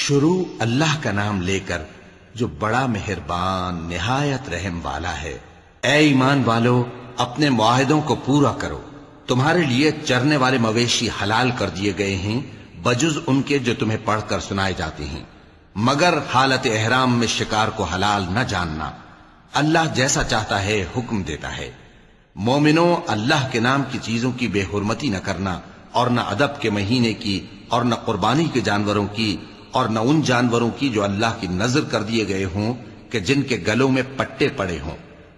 شروع اللہ کا نام لے کر جو بڑا مہربان نہایت رحم والا ہے۔ اے ایمان والو، اپنے معاہدوں کو پورا کرو۔ تمہارے لیے چرنے والے مویشی حلال کر دیے گئے ہیں بجز ان کے جو تمہیں پڑھ کر سنائے جاتے ہیں، مگر حالت احرام میں شکار کو حلال نہ جاننا۔ اللہ جیسا چاہتا ہے حکم دیتا ہے۔ مومنوں، اللہ کے نام کی چیزوں کی بے حرمتی نہ کرنا، اور نہ ادب کے مہینے کی، اور نہ قربانی کے جانوروں کی، اور نہ ان جانوروں کی جو اللہ کی نذر کر دیے گئے ہوں کہ جن کے گلوں میں پٹے پڑے ہوں،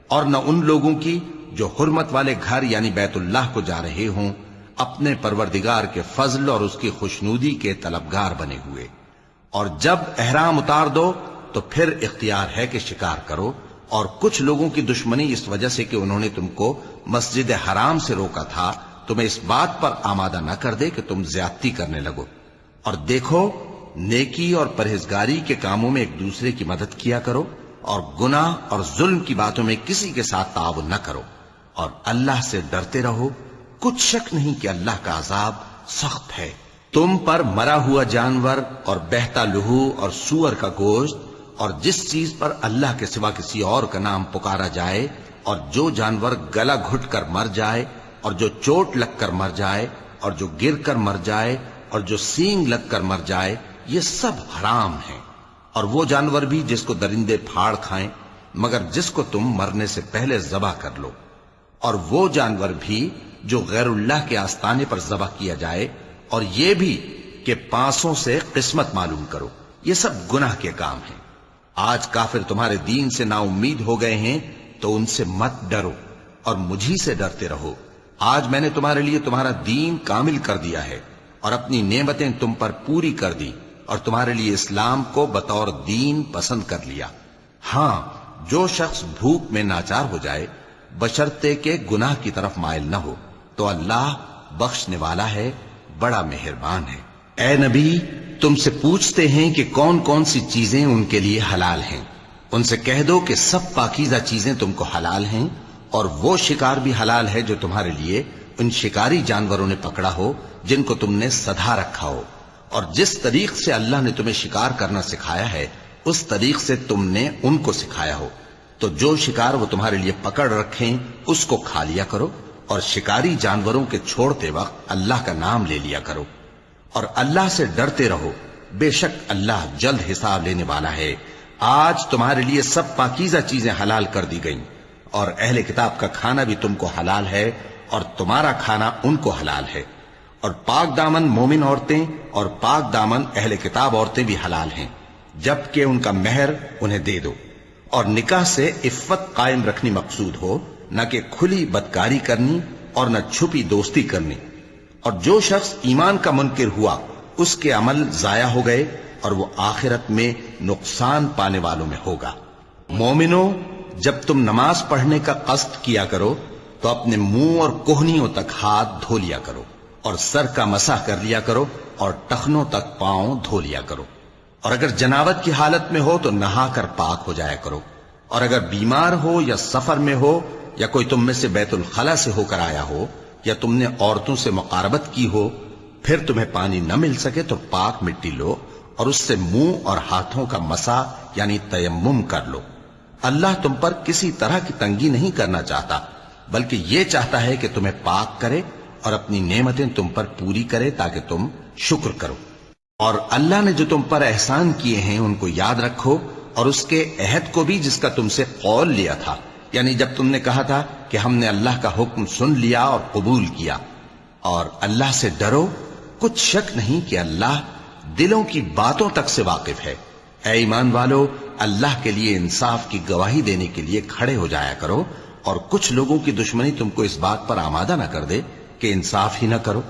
اور نہ ان لوگوں کی جو حرمت والے گھر یعنی بیت اللہ کو جا رہے ہوں، اپنے پروردگار کے فضل اور اس کی خوشنودی کے طلبگار بنے ہوئے۔ اور جب احرام اتار دو تو پھر اختیار ہے کہ شکار کرو، اور کچھ لوگوں کی دشمنی اس وجہ سے کہ انہوں نے تم کو مسجد حرام سے روکا تھا، تمہیں اس بات پر آمادہ نہ کر دے کہ تم زیادتی کرنے لگو۔ اور دیکھو، نیکی اور پرہیزگاری کے کاموں میں ایک دوسرے کی مدد کیا کرو، اور گناہ اور ظلم کی باتوں میں کسی کے ساتھ تعاون نہ کرو، اور اللہ سے ڈرتے رہو۔ کچھ شک نہیں کہ اللہ کا عذاب سخت ہے۔ تم پر مرا ہوا جانور اور بہتا لہو اور سور کا گوشت اور جس چیز پر اللہ کے سوا کسی اور کا نام پکارا جائے، اور جو جانور گلا گھٹ کر مر جائے، اور جو چوٹ لگ کر مر جائے، اور جو گر کر مر جائے، اور جو سینگ لگ کر مر جائے، یہ سب حرام ہیں۔ اور وہ جانور بھی جس کو درندے پھاڑ کھائیں، مگر جس کو تم مرنے سے پہلے ذبح کر لو، اور وہ جانور بھی جو غیر اللہ کے آستانے پر ذبح کیا جائے، اور یہ بھی کہ پانسوں سے قسمت معلوم کرو۔ یہ سب گناہ کے کام ہیں۔ آج کافر تمہارے دین سے نا امید ہو گئے ہیں تو ان سے مت ڈرو اور مجھی سے ڈرتے رہو۔ آج میں نے تمہارے لیے تمہارا دین کامل کر دیا ہے اور اپنی نعمتیں تم پر پوری کر دی، اور تمہارے لیے اسلام کو بطور دین پسند کر لیا۔ ہاں، جو شخص بھوک میں ناچار ہو جائے بشرطے کہ گناہ کی طرف مائل نہ ہو تو اللہ بخشنے والا ہے، بڑا مہربان ہے۔ اے نبی، تم سے پوچھتے ہیں کہ کون کون سی چیزیں ان کے لیے حلال ہیں۔ ان سے کہہ دو کہ سب پاکیزہ چیزیں تم کو حلال ہیں، اور وہ شکار بھی حلال ہے جو تمہارے لیے ان شکاری جانوروں نے پکڑا ہو جن کو تم نے سدھا رکھا ہو، اور جس طریق سے اللہ نے تمہیں شکار کرنا سکھایا ہے اس طریق سے تم نے ان کو سکھایا ہو۔ تو جو شکار وہ تمہارے لیے پکڑ رکھیں اس کو کھا لیا کرو، اور شکاری جانوروں کے چھوڑتے وقت اللہ کا نام لے لیا کرو، اور اللہ سے ڈرتے رہو، بے شک اللہ جلد حساب لینے والا ہے۔ آج تمہارے لیے سب پاکیزہ چیزیں حلال کر دی گئیں، اور اہل کتاب کا کھانا بھی تم کو حلال ہے، اور تمہارا کھانا ان کو حلال ہے۔ اور پاک دامن مومن عورتیں اور پاک دامن اہل کتاب عورتیں بھی حلال ہیں، جبکہ ان کا مہر انہیں دے دو۔ اور نکاح سے عفت قائم رکھنی مقصود ہو، نہ کہ کھلی بدکاری کرنی اور نہ چھپی دوستی کرنی۔ اور جو شخص ایمان کا منکر ہوا اس کے عمل ضائع ہو گئے، اور وہ آخرت میں نقصان پانے والوں میں ہوگا۔ مومنوں، جب تم نماز پڑھنے کا قصد کیا کرو تو اپنے منہ اور کوہنیوں تک ہاتھ دھو لیا کرو، اور سر کا مسح کر لیا کرو، اور ٹخنوں تک پاؤں دھو لیا کرو۔ اور اگر جنابت کی حالت میں ہو تو نہا کر پاک ہو جایا کرو۔ اور اگر بیمار ہو یا سفر میں ہو، یا کوئی تم میں سے بیت الخلا سے ہو کر آیا ہو، یا تم نے عورتوں سے مقاربت کی ہو، پھر تمہیں پانی نہ مل سکے تو پاک مٹی لو اور اس سے منہ اور ہاتھوں کا مسح یعنی تیمم کر لو۔ اللہ تم پر کسی طرح کی تنگی نہیں کرنا چاہتا، بلکہ یہ چاہتا ہے کہ تمہیں پاک کرے اور اپنی نعمتیں تم پر پوری کرے تاکہ تم شکر کرو۔ اور اللہ نے جو تم پر احسان کیے ہیں ان کو یاد رکھو، اور اس کے عہد کو بھی جس کا تم سے قول لیا تھا، یعنی جب تم نے کہا تھا کہ ہم نے اللہ کا حکم سن لیا اور قبول کیا۔ اور اللہ سے ڈرو، کچھ شک نہیں کہ اللہ دلوں کی باتوں تک سے واقف ہے۔ اے ایمان والو، اللہ کے لیے انصاف کی گواہی دینے کے لیے کھڑے ہو جایا کرو، اور کچھ لوگوں کی دشمنی تم کو اس بات پر آمادہ نہ کر دے کہ انصاف ہی نہ کرو۔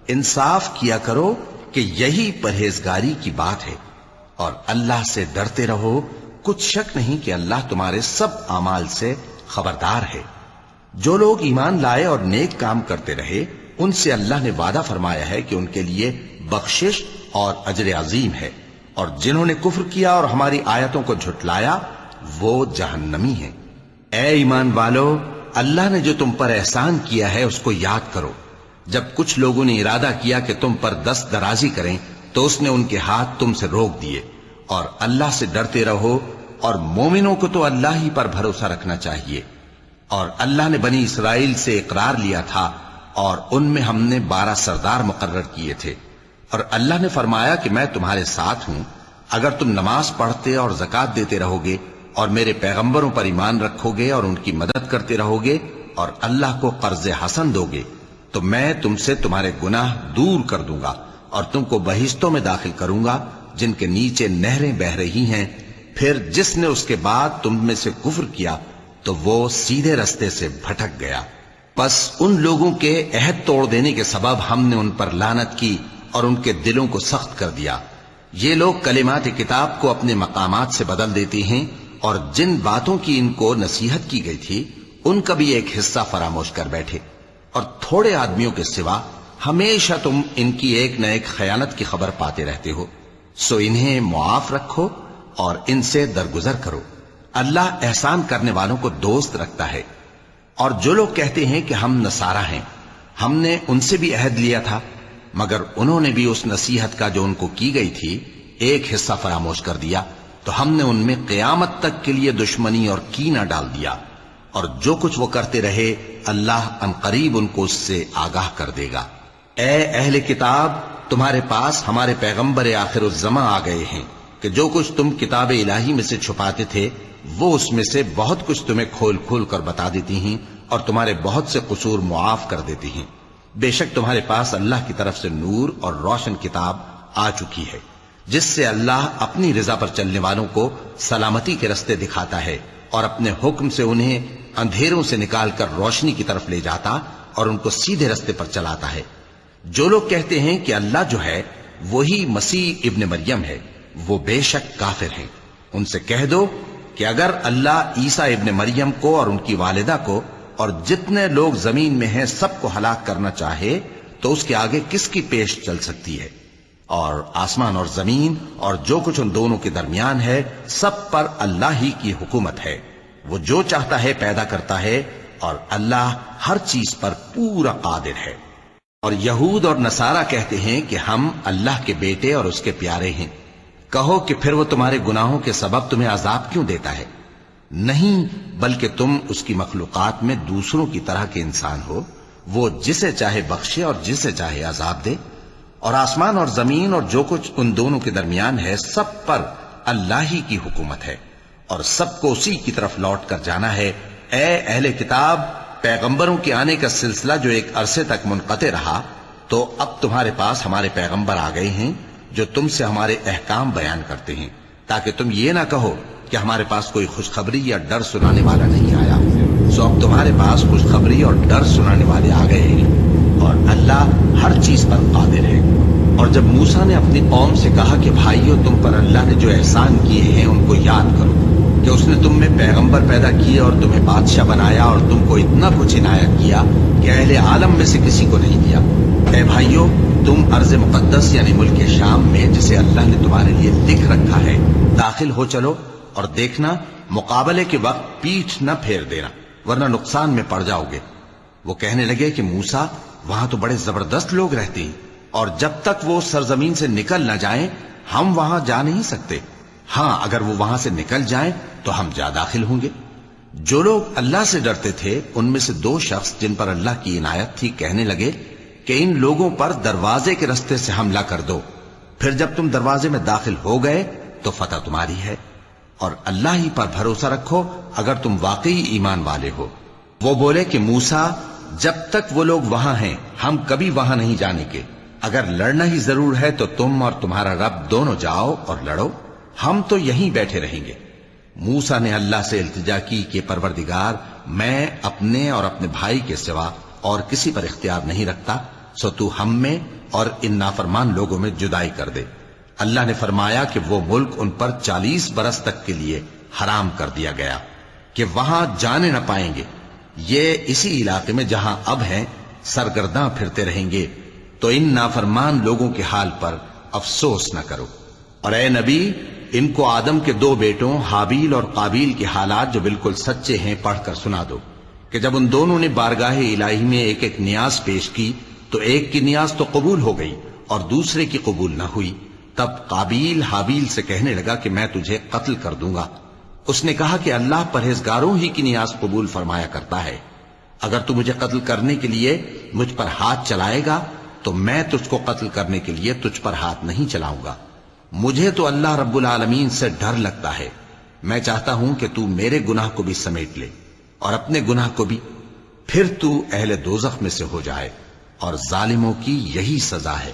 انصاف کیا کرو کہ یہی پرہیزگاری کی بات ہے، اور اللہ سے ڈرتے رہو، کچھ شک نہیں کہ اللہ تمہارے سب اعمال سے خبردار ہے۔ جو لوگ ایمان لائے اور نیک کام کرتے رہے ان سے اللہ نے وعدہ فرمایا ہے کہ ان کے لیے بخشش اور اجر عظیم ہے، اور جنہوں نے کفر کیا اور ہماری آیتوں کو جھٹلایا وہ جہنمی ہیں۔ اے ایمان والو، اللہ نے جو تم پر احسان کیا ہے اس کو یاد کرو۔ جب کچھ لوگوں نے ارادہ کیا کہ تم پر دست درازی کریں تو اس نے ان کے ہاتھ تم سے روک دیے، اور اللہ سے ڈرتے رہو، اور مومنوں کو تو اللہ ہی پر بھروسہ رکھنا چاہیے۔ اور اللہ نے بنی اسرائیل سے اقرار لیا تھا، اور ان میں ہم نے 12 سردار مقرر کیے تھے، اور اللہ نے فرمایا کہ میں تمہارے ساتھ ہوں، اگر تم نماز پڑھتے اور زکوٰۃ دیتے رہو گے اور میرے پیغمبروں پر ایمان رکھو گے اور ان کی مدد کرتے رہو گے اور اللہ کو قرض حسن دو گے، تو میں تم سے تمہارے گناہ دور کر دوں گا اور تم کو بہشتوں میں داخل کروں گا جن کے نیچے نہریں بہ رہی ہیں۔ پھر جس نے اس کے بعد تم میں سے کفر کیا تو وہ سیدھے رستے سے بھٹک گیا۔ پس ان لوگوں کے عہد توڑ دینے کے سبب ہم نے ان پر لعنت کی اور ان کے دلوں کو سخت کر دیا۔ یہ لوگ کلمات کتاب کو اپنے مقامات سے بدل دیتے ہیں، اور جن باتوں کی ان کو نصیحت کی گئی تھی ان کا بھی ایک حصہ فراموش کر بیٹھے، اور تھوڑے آدمیوں کے سوا ہمیشہ تم ان کی ایک نہ ایک خیانت کی خبر پاتے رہتے ہو، سو انہیں معاف رکھو اور ان سے درگزر کرو۔ اللہ احسان کرنے والوں کو دوست رکھتا ہے۔ اور جو لوگ کہتے ہیں کہ ہم نصارہ ہیں، ہم نے ان سے بھی عہد لیا تھا، مگر انہوں نے بھی اس نصیحت کا جو ان کو کی گئی تھی ایک حصہ فراموش کر دیا، تو ہم نے ان میں قیامت تک کے لیے دشمنی اور کینہ ڈال دیا، اور جو کچھ وہ کرتے رہے اللہ عنقریب ان کو اس سے آگاہ کر دے گا۔ اے اہل کتاب، تمہارے پاس ہمارے پیغمبر آخر الزماں آ گئے ہیں کہ جو کچھ تم کتاب الہی میں سے چھپاتے تھے وہ اس میں سے بہت کچھ تمہیں کھول کھول کر بتا دیتی ہیں اور تمہارے بہت سے قصور معاف کر دیتی ہیں۔ بے شک تمہارے پاس اللہ کی طرف سے نور اور روشن کتاب آ چکی ہے، جس سے اللہ اپنی رضا پر چلنے والوں کو سلامتی کے رستے دکھاتا ہے اور اپنے حکم سے انہیں اندھیروں سے نکال کر روشنی کی طرف لے جاتا اور ان کو سیدھے رستے پر چلاتا ہے۔ جو لوگ کہتے ہیں کہ اللہ جو ہے وہی مسیح ابن مریم ہے، وہ بے شک کافر ہیں۔ ان سے کہہ دو کہ اگر اللہ عیسیٰ ابن مریم کو اور ان کی والدہ کو اور جتنے لوگ زمین میں ہیں سب کو ہلاک کرنا چاہے تو اس کے آگے کس کی پیش چل سکتی ہے؟ اور آسمان اور زمین اور جو کچھ ان دونوں کے درمیان ہے سب پر اللہ ہی کی حکومت ہے، وہ جو چاہتا ہے پیدا کرتا ہے، اور اللہ ہر چیز پر پورا قادر ہے۔ اور یہود اور نصارہ کہتے ہیں کہ ہم اللہ کے بیٹے اور اس کے پیارے ہیں۔ کہو کہ پھر وہ تمہارے گناہوں کے سبب تمہیں عذاب کیوں دیتا ہے؟ نہیں، بلکہ تم اس کی مخلوقات میں دوسروں کی طرح کے انسان ہو، وہ جسے چاہے بخشے اور جسے چاہے عذاب دے۔ اور آسمان اور زمین اور جو کچھ ان دونوں کے درمیان ہے سب پر اللہ ہی کی حکومت ہے، اور سب کو اسی کی طرف لوٹ کر جانا ہے۔ اے اہل کتاب، پیغمبروں کے آنے کا سلسلہ جو ایک عرصے تک منقطع رہا، تو اب تمہارے پاس ہمارے پیغمبر آ گئے ہیں جو تم سے ہمارے احکام بیان کرتے ہیں، تاکہ تم یہ نہ کہو کہ ہمارے پاس کوئی خوشخبری یا ڈر سنانے والا نہیں آیا۔ سو اب تمہارے پاس خوشخبری اور ڈر سنانے والے آ گئے ہیں، اور اللہ ہر چیز پر قادر ہے۔ اور جب موسیٰ نے اپنی قوم سے کہا کہ بھائیو، تم پر اللہ نے جو احسان کیے ہیں ان کو یاد کرو، کہ اس نے تم میں پیغمبر پیدا کیے اور تمہیں بادشاہ بنایا اور تم کو اتنا کچھ عنایت کیا کہ اہل عالم میں سے کسی کو نہیں دیا۔ اے بھائیو، تم ارض مقدس یعنی ملک شام میں جسے اللہ نے تمہارے لیے لکھ رکھا ہے داخل ہو چلو، اور دیکھنا مقابلے کے وقت پیٹھ نہ پھیر دینا، ورنہ نقصان میں پڑ جاؤ گے۔ وہ کہنے لگے کہ موسیٰ، وہاں تو بڑے زبردست لوگ رہتے ہیں، اور جب تک وہ سرزمین سے نکل نہ جائیں ہم وہاں جا نہیں سکتے۔ ہاں، اگر وہ وہاں سے نکل جائیں تو ہم جا داخل ہوں گے۔ جو لوگ اللہ سے ڈرتے تھے ان میں سے 2 شخص جن پر اللہ کی عنایت تھی کہنے لگے کہ ان لوگوں پر دروازے کے رستے سے حملہ کر دو، پھر جب تم دروازے میں داخل ہو گئے تو فتح تمہاری ہے، اور اللہ ہی پر بھروسہ رکھو اگر تم واقعی ایمان والے ہو۔ وہ بولے کہ موسیٰ، جب تک وہ لوگ وہاں ہیں ہم کبھی وہاں نہیں جانے کے، اگر لڑنا ہی ضرور ہے تو تم اور تمہارا رب دونوں جاؤ اور لڑو، ہم تو یہیں بیٹھے رہیں گے۔ موسیٰ نے اللہ سے التجا کی کہ پروردگار، میں اپنے اور اپنے بھائی کے سوا اور کسی پر اختیار نہیں رکھتا، سو تو ہم میں اور ان نافرمان لوگوں میں جدائی کر دے۔ اللہ نے فرمایا کہ وہ ملک ان پر 40 برس تک کے لیے حرام کر دیا گیا کہ وہاں جانے نہ پائیں گے۔ یہ اسی علاقے میں جہاں اب ہیں سرگرداں پھرتے رہیں گے، تو ان نافرمان لوگوں کے حال پر افسوس نہ کرو۔ اور اے نبی، ان کو آدم کے 2 بیٹوں حابیل اور قابیل کے حالات جو بالکل سچے ہیں پڑھ کر سنا دو، کہ جب ان دونوں نے بارگاہ الہی میں ایک ایک نیاز پیش کی تو ایک کی نیاز تو قبول ہو گئی اور دوسرے کی قبول نہ ہوئی، تب قابیل حابیل سے کہنے لگا کہ میں تجھے قتل کر دوں گا۔ اس نے کہا کہ اللہ پرہیزگاروں ہی کی نیاز قبول فرمایا کرتا ہے، اگر تو مجھے قتل کرنے کے لیے مجھ پر ہاتھ چلائے گا تو میں تجھ کو قتل کرنے کے لیے تجھ پر ہاتھ نہیں چلاؤں گا۔ مجھے تو اللہ رب العالمین سے ڈر لگتا ہے، میں چاہتا ہوں کہ تو میرے گناہ کو بھی سمیٹ لے اور اپنے گناہ کو بھی، پھر تو اہل دوزخ میں سے ہو جائے، اور ظالموں کی یہی سزا ہے۔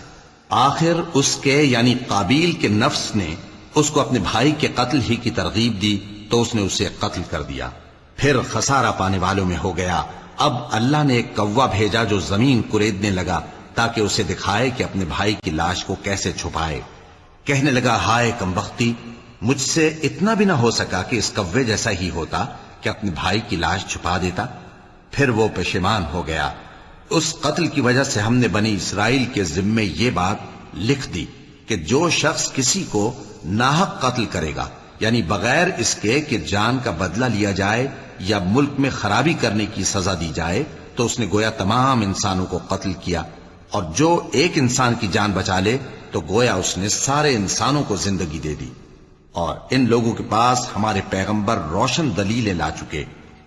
آخر اس کے یعنی قابیل کے نفس نے اس کو اپنے بھائی کے قتل ہی کی ترغیب دی تو اس نے اسے قتل کر دیا، پھر خسارہ پانے والوں میں ہو گیا۔ اب اللہ نے ایک کوا بھیجا جو زمین کریدنے لگا تاکہ اسے دکھائے کہ اپنے بھائی کی لاش کو کیسے چھپائے۔ کہنے لگا ہائے کمبختی، مجھ سے اتنا بھی نہ ہو سکا کہ اس کوے جیسا ہی ہوتا کہ اپنے بھائی کی لاش چھپا دیتا۔ پھر وہ پشیمان ہو گیا۔ اس قتل کی وجہ سے ہم نے بنی اسرائیل کے ذمے یہ بات لکھ دی کہ جو شخص کسی کو ناحق قتل کرے گا، یعنی بغیر اس کے کہ جان کا بدلہ لیا جائے یا ملک میں خرابی کرنے کی سزا دی جائے، تو اس نے گویا تمام انسانوں کو قتل کیا، اور جو ایک انسان کی جان بچا لے تو گویا اس نے سارے انسانوں کو زندگی دے دی۔ اور ان لوگوں کے پاس ہمارے پیغمبر روشن دلیلیں لا چکے،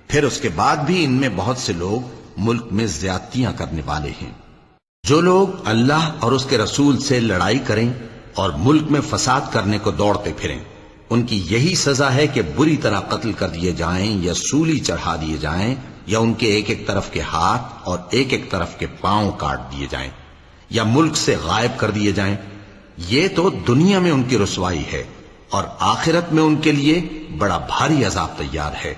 پھر اس کے بعد بھی ان میں بہت سے لوگ ملک میں زیادتیاں کرنے والے ہیں۔ جو لوگ اللہ اور اس کے رسول سے لڑائی کریں اور ملک میں فساد کرنے کو دوڑتے پھریں، ان کی یہی سزا ہے کہ بری طرح قتل کر دیے جائیں یا سولی چڑھا دیے جائیں، یا ان کے ایک ایک طرف کے ہاتھ اور ایک ایک طرف کے پاؤں کاٹ دیے جائیں، یا ملک سے غائب کر دیے جائیں۔ یہ تو دنیا میں ان کی رسوائی ہے، اور آخرت میں ان کے لیے بڑا بھاری عذاب تیار ہے۔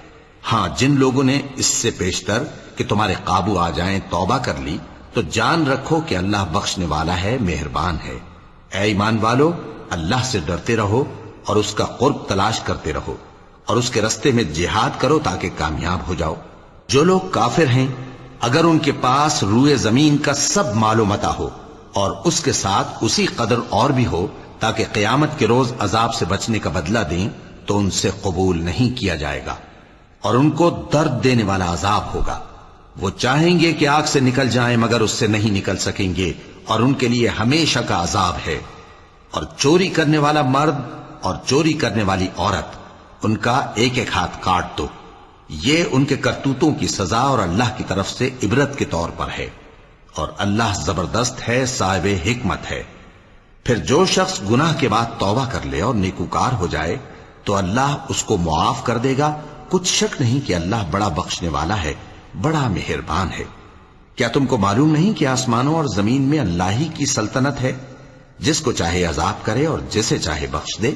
ہاں، جن لوگوں نے اس سے پیشتر کہ تمہارے قابو آ جائیں توبہ کر لی تو جان رکھو کہ اللہ بخشنے والا ہے، مہربان ہے۔ اے ایمان والو، اللہ سے ڈرتے رہو اور اس کا قرب تلاش کرتے رہو، اور اس کے رستے میں جہاد کرو تاکہ کامیاب ہو جاؤ۔ جو لوگ کافر ہیں، اگر ان کے پاس روئے زمین کا سب مال و متاع ہو اور اس کے ساتھ اسی قدر اور بھی ہو تاکہ قیامت کے روز عذاب سے بچنے کا بدلہ دیں، تو ان سے قبول نہیں کیا جائے گا، اور ان کو درد دینے والا عذاب ہوگا۔ وہ چاہیں گے کہ آگ سے نکل جائیں مگر اس سے نہیں نکل سکیں گے، اور ان کے لیے ہمیشہ کا عذاب ہے۔ اور چوری کرنے والا مرد اور چوری کرنے والی عورت، ان کا ایک ایک ہاتھ کاٹ دو، یہ ان کے کرتوتوں کی سزا اور اللہ کی طرف سے عبرت کے طور پر ہے، اور اللہ زبردست ہے، صاحب حکمت ہے۔ پھر جو شخص گناہ کے بعد توبہ کر لے اور نیکوکار ہو جائے تو اللہ اس کو معاف کر دے گا، کچھ شک نہیں کہ اللہ بڑا بخشنے والا ہے، بڑا مہربان ہے۔ کیا تم کو معلوم نہیں کہ آسمانوں اور زمین میں اللہ ہی کی سلطنت ہے، جس کو چاہے عذاب کرے اور جسے چاہے بخش دے،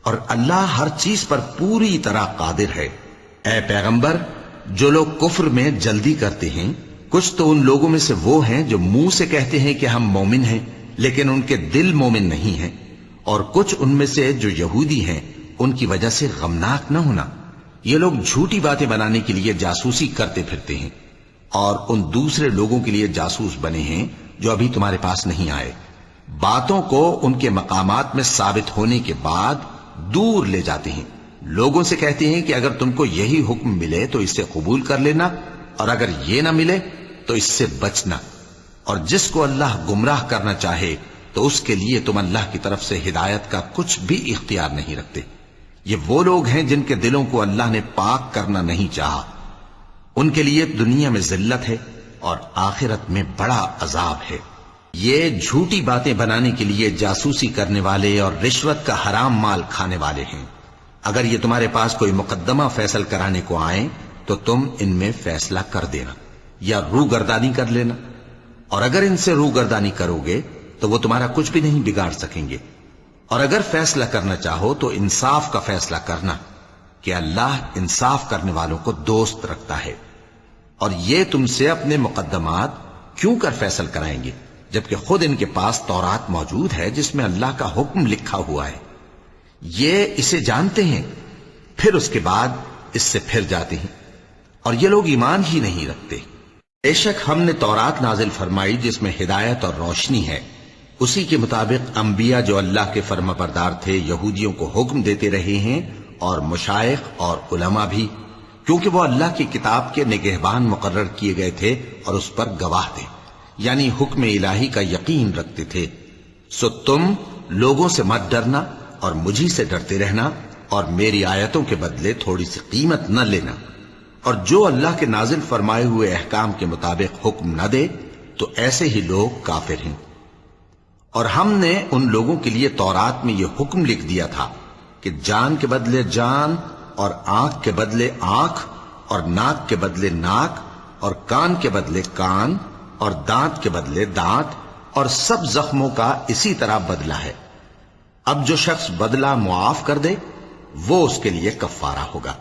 اور اللہ ہر چیز پر پوری طرح قادر ہے۔ اے پیغمبر، جو لوگ کفر میں جلدی کرتے ہیں، کچھ تو ان لوگوں میں سے وہ ہیں جو منہ سے کہتے ہیں کہ ہم مومن ہیں لیکن ان کے دل مومن نہیں ہیں، اور کچھ ان میں سے جو یہودی ہیں، ان کی وجہ سے غمناک نہ ہونا۔ یہ لوگ جھوٹی باتیں بنانے کے لیے جاسوسی کرتے پھرتے ہیں، اور ان دوسرے لوگوں کے لیے جاسوس بنے ہیں جو ابھی تمہارے پاس نہیں آئے، باتوں کو ان کے مقامات میں ثابت ہونے کے بعد دور لے جاتے ہیں، لوگوں سے کہتے ہیں کہ اگر تم کو یہی حکم ملے تو اسے قبول کر لینا، اور اگر یہ نہ ملے تو اس سے بچنا، اور جس کو اللہ گمراہ کرنا چاہے تو اس کے لیے تم اللہ کی طرف سے ہدایت کا کچھ بھی اختیار نہیں رکھتے۔ یہ وہ لوگ ہیں جن کے دلوں کو اللہ نے پاک کرنا نہیں چاہا، ان کے لیے دنیا میں ذلت ہے اور آخرت میں بڑا عذاب ہے۔ یہ جھوٹی باتیں بنانے کے لیے جاسوسی کرنے والے اور رشوت کا حرام مال کھانے والے ہیں۔ اگر یہ تمہارے پاس کوئی مقدمہ فیصل کرانے کو آئیں تو تم ان میں فیصلہ کر دینا یا روگردانی کر لینا، اور اگر ان سے روگردانی کرو گے تو وہ تمہارا کچھ بھی نہیں بگاڑ سکیں گے، اور اگر فیصلہ کرنا چاہو تو انصاف کا فیصلہ کرنا کہ اللہ انصاف کرنے والوں کو دوست رکھتا ہے۔ اور یہ تم سے اپنے مقدمات کیوں کر فیصل کرائیں گے جبکہ خود ان کے پاس تورات موجود ہے جس میں اللہ کا حکم لکھا ہوا ہے۔ یہ اسے جانتے ہیں، پھر اس کے بعد اس سے پھر جاتے ہیں، اور یہ لوگ ایمان ہی نہیں رکھتے۔ بے شک ہم نے تورات نازل فرمائی جس میں ہدایت اور روشنی ہے، اسی کے مطابق انبیاء جو اللہ کے فرما بردار تھے یہودیوں کو حکم دیتے رہے ہیں، اور مشائخ اور علماء بھی، کیونکہ وہ اللہ کی کتاب کے نگہبان مقرر کیے گئے تھے اور اس پر گواہ تھے، یعنی حکم الہی کا یقین رکھتے تھے سو تم لوگوں سے مت ڈرنا اور مجھی سے ڈرتے رہنا، اور میری آیتوں کے بدلے تھوڑی سی قیمت نہ لینا، اور جو اللہ کے نازل فرمائے ہوئے احکام کے مطابق حکم نہ دے تو ایسے ہی لوگ کافر ہیں۔ اور ہم نے ان لوگوں کے لیے تورات میں یہ حکم لکھ دیا تھا کہ جان کے بدلے جان، اور آنکھ کے بدلے آنکھ، اور ناک کے بدلے ناک، اور کان کے بدلے کان، اور دانت کے بدلے دانت، اور سب زخموں کا اسی طرح بدلہ ہے۔ اب جو شخص بدلہ معاف کر دے وہ اس کے لیے کفارہ ہوگا،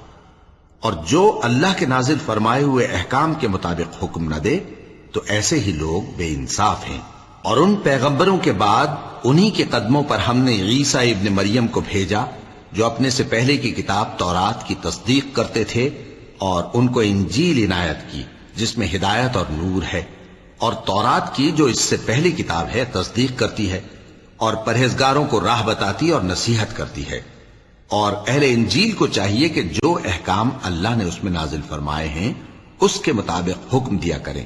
اور جو اللہ کے نازل فرمائے ہوئے احکام کے مطابق حکم نہ دے تو ایسے ہی لوگ بے انصاف ہیں۔ اور ان پیغمبروں کے بعد انہی کے قدموں پر ہم نے عیسیٰ ابن مریم کو بھیجا جو اپنے سے پہلے کی کتاب تورات کی تصدیق کرتے تھے، اور ان کو انجیل عنایت کی جس میں ہدایت اور نور ہے، اور تورات کی جو اس سے پہلی کتاب ہے تصدیق کرتی ہے، اور پرہیزگاروں کو راہ بتاتی اور نصیحت کرتی ہے۔ اور اہل انجیل کو چاہیے کہ جو احکام اللہ نے اس میں نازل فرمائے ہیں اس کے مطابق حکم دیا کریں،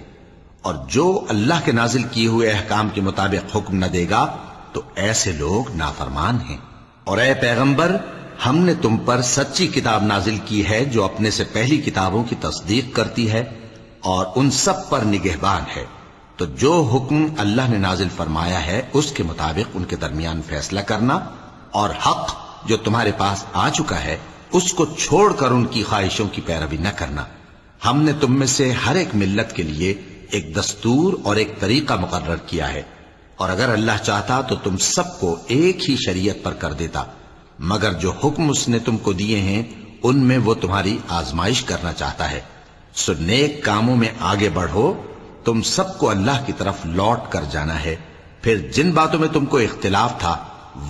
اور جو اللہ کے نازل کیے ہوئے احکام کے مطابق حکم نہ دے گا تو ایسے لوگ نافرمان ہیں۔ اور اے پیغمبر، ہم نے تم پر سچی کتاب نازل کی ہے جو اپنے سے پہلی کتابوں کی تصدیق کرتی ہے اور ان سب پر نگہبان ہے، تو جو حکم اللہ نے نازل فرمایا ہے اس کے مطابق ان کے درمیان فیصلہ کرنا، اور حق جو تمہارے پاس آ چکا ہے اس کو چھوڑ کر ان کی خواہشوں کی پیروی نہ کرنا۔ ہم نے تم میں سے ہر ایک ملت کے لیے ایک دستور اور ایک طریقہ مقرر کیا ہے، اور اگر اللہ چاہتا تو تم سب کو ایک ہی شریعت پر کر دیتا، مگر جو حکم اس نے تم کو دیے ہیں ان میں وہ تمہاری آزمائش کرنا چاہتا ہے۔ سو نیک کاموں میں آگے بڑھو، تم سب کو اللہ کی طرف لوٹ کر جانا ہے، پھر جن باتوں میں تم کو اختلاف تھا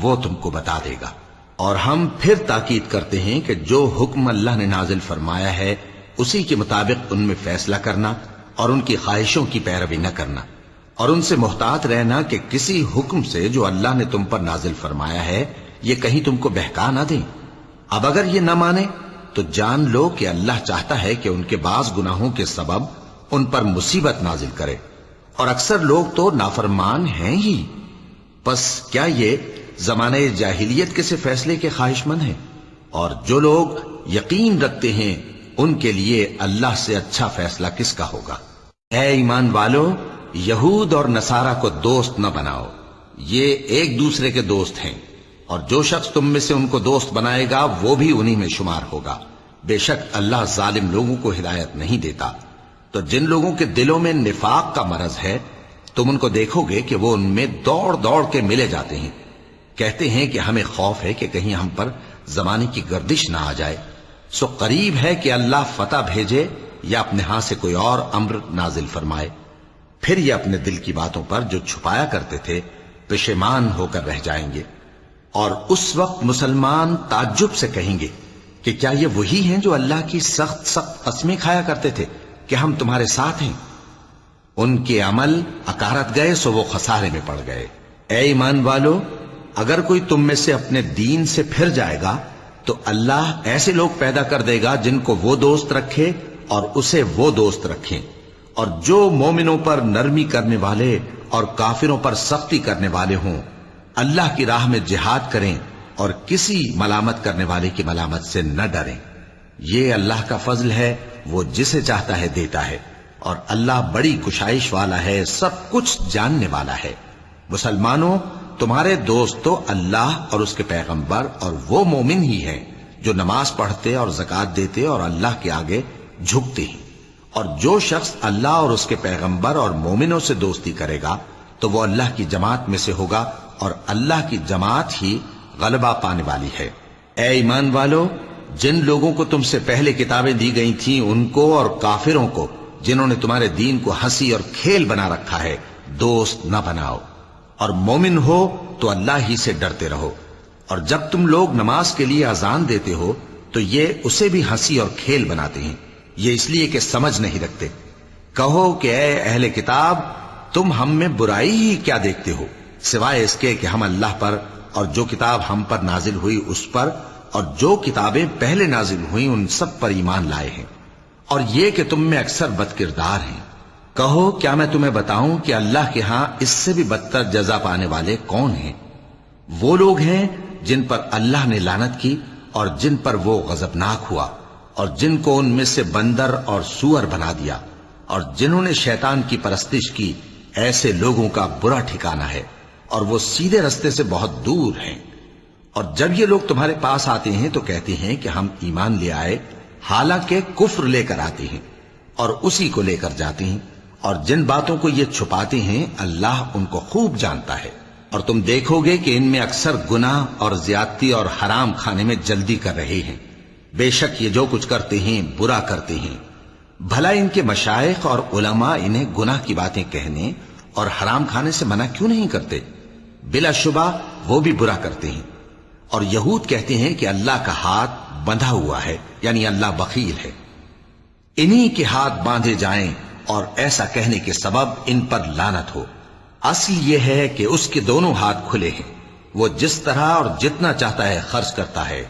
وہ تم کو بتا دے گا۔ اور ہم پھر تاکید کرتے ہیں کہ جو حکم اللہ نے نازل فرمایا ہے اسی کے مطابق ان میں فیصلہ کرنا اور ان کی خواہشوں کی پیروی نہ کرنا، اور ان سے محتاط رہنا کہ کسی حکم سے جو اللہ نے تم پر نازل فرمایا ہے یہ کہیں تم کو بہکا نہ دیں۔ اب اگر یہ نہ مانے تو جان لو کہ اللہ چاہتا ہے کہ ان کے بعض گناہوں کے سبب ان پر مصیبت نازل کرے، اور اکثر لوگ تو نافرمان ہیں ہی۔ پس کیا یہ زمانہ جاہلیت کے سے فیصلے کے خواہش مند ہیں؟ اور جو لوگ یقین رکھتے ہیں ان کے لیے اللہ سے اچھا فیصلہ کس کا ہوگا؟ اے ایمان والو، یہود اور نصارہ کو دوست نہ بناؤ، یہ ایک دوسرے کے دوست ہیں، اور جو شخص تم میں سے ان کو دوست بنائے گا وہ بھی انہی میں شمار ہوگا۔ بے شک اللہ ظالم لوگوں کو ہدایت نہیں دیتا۔ تو جن لوگوں کے دلوں میں نفاق کا مرض ہے تم ان کو دیکھو گے کہ وہ ان میں دوڑ دوڑ کے ملے جاتے ہیں، کہتے ہیں کہ ہمیں خوف ہے کہ کہیں ہم پر زمانے کی گردش نہ آ جائے۔ سو قریب ہے کہ اللہ فتح بھیجے یا اپنے ہاں سے کوئی اور امر نازل فرمائے، پھر یہ اپنے دل کی باتوں پر جو چھپایا کرتے تھے پشیمان ہو کر رہ جائیں گے۔ اور اس وقت مسلمان تعجب سے کہیں گے کہ کیا یہ وہی ہیں جو اللہ کی سخت سخت قسمیں کھایا کرتے تھے کہ ہم تمہارے ساتھ ہیں؟ ان کے عمل اکارت گئے سو وہ خسارے میں پڑ گئے۔ اے ایمان والو، اگر کوئی تم میں سے اپنے دین سے پھر جائے گا تو اللہ ایسے لوگ پیدا کر دے گا جن کو وہ دوست رکھے اور اسے وہ دوست رکھیں، اور جو مومنوں پر نرمی کرنے والے اور کافروں پر سختی کرنے والے ہوں، اللہ کی راہ میں جہاد کریں اور کسی ملامت کرنے والے کی ملامت سے نہ ڈریں۔ یہ اللہ کا فضل ہے، وہ جسے چاہتا ہے دیتا ہے، اور اللہ بڑی کشائش والا ہے، سب کچھ جاننے والا ہے۔ مسلمانوں، تمہارے دوست تو اللہ اور اس کے پیغمبر اور وہ مومن ہی ہیں جو نماز پڑھتے اور زکوٰۃ دیتے اور اللہ کے آگے جھکتے ہیں۔ اور جو شخص اللہ اور اس کے پیغمبر اور مومنوں سے دوستی کرے گا تو وہ اللہ کی جماعت میں سے ہوگا، اور اللہ کی جماعت ہی غلبہ پانے والی ہے۔ اے ایمان والو، جن لوگوں کو تم سے پہلے کتابیں دی گئی تھیں ان کو اور کافروں کو جنہوں نے تمہارے دین کو ہنسی اور کھیل بنا رکھا ہے دوست نہ بناؤ، اور مومن ہو تو اللہ ہی سے ڈرتے رہو۔ اور جب تم لوگ نماز کے لیے اذان دیتے ہو تو یہ اسے بھی ہنسی اور کھیل بناتے ہیں، یہ اس لیے کہ سمجھ نہیں رکھتے۔ کہو کہ اے اہل کتاب، تم ہم میں برائی ہی کیا دیکھتے ہو، سوائے اس کے کہ ہم اللہ پر اور جو کتاب ہم پر نازل ہوئی اس پر اور جو کتابیں پہلے نازل ہوئیں ان سب پر ایمان لائے ہیں، اور یہ کہ تم میں اکثر بد کردار ہیں۔ کہو کیا میں تمہیں بتاؤں کہ اللہ کے ہاں اس سے بھی بدتر جزا پانے والے کون ہیں؟ وہ لوگ ہیں جن پر اللہ نے لعنت کی اور جن پر وہ غضبناک ہوا، اور جن کو ان میں سے بندر اور سور بنا دیا، اور جنہوں نے شیطان کی پرستش کی، ایسے لوگوں کا برا ٹھکانہ ہے اور وہ سیدھے رستے سے بہت دور ہیں۔ اور جب یہ لوگ تمہارے پاس آتے ہیں تو کہتے ہیں کہ ہم ایمان لے آئے، حالانکہ کفر لے کر آتے ہیں اور اسی کو لے کر جاتے ہیں، اور جن باتوں کو یہ چھپاتے ہیں اللہ ان کو خوب جانتا ہے۔ اور تم دیکھو گے کہ ان میں اکثر گناہ اور زیادتی اور حرام کھانے میں جلدی کر رہے ہیں، بے شک یہ جو کچھ کرتے ہیں برا کرتے ہیں۔ بھلا ان کے مشائخ اور علماء انہیں گناہ کی باتیں کہنے اور حرام کھانے سے منع کیوں نہیں کرتے؟ بلا شبہ وہ بھی برا کرتے ہیں۔ اور یہود کہتے ہیں کہ اللہ کا ہاتھ بندھا ہوا ہے، یعنی اللہ بخیل ہے، انہی کے ہاتھ باندھے جائیں، اور ایسا کہنے کے سبب ان پر لعنت ہو۔ اصل یہ ہے کہ اس کے دونوں ہاتھ کھلے ہیں، وہ جس طرح اور جتنا چاہتا ہے خرچ کرتا ہے۔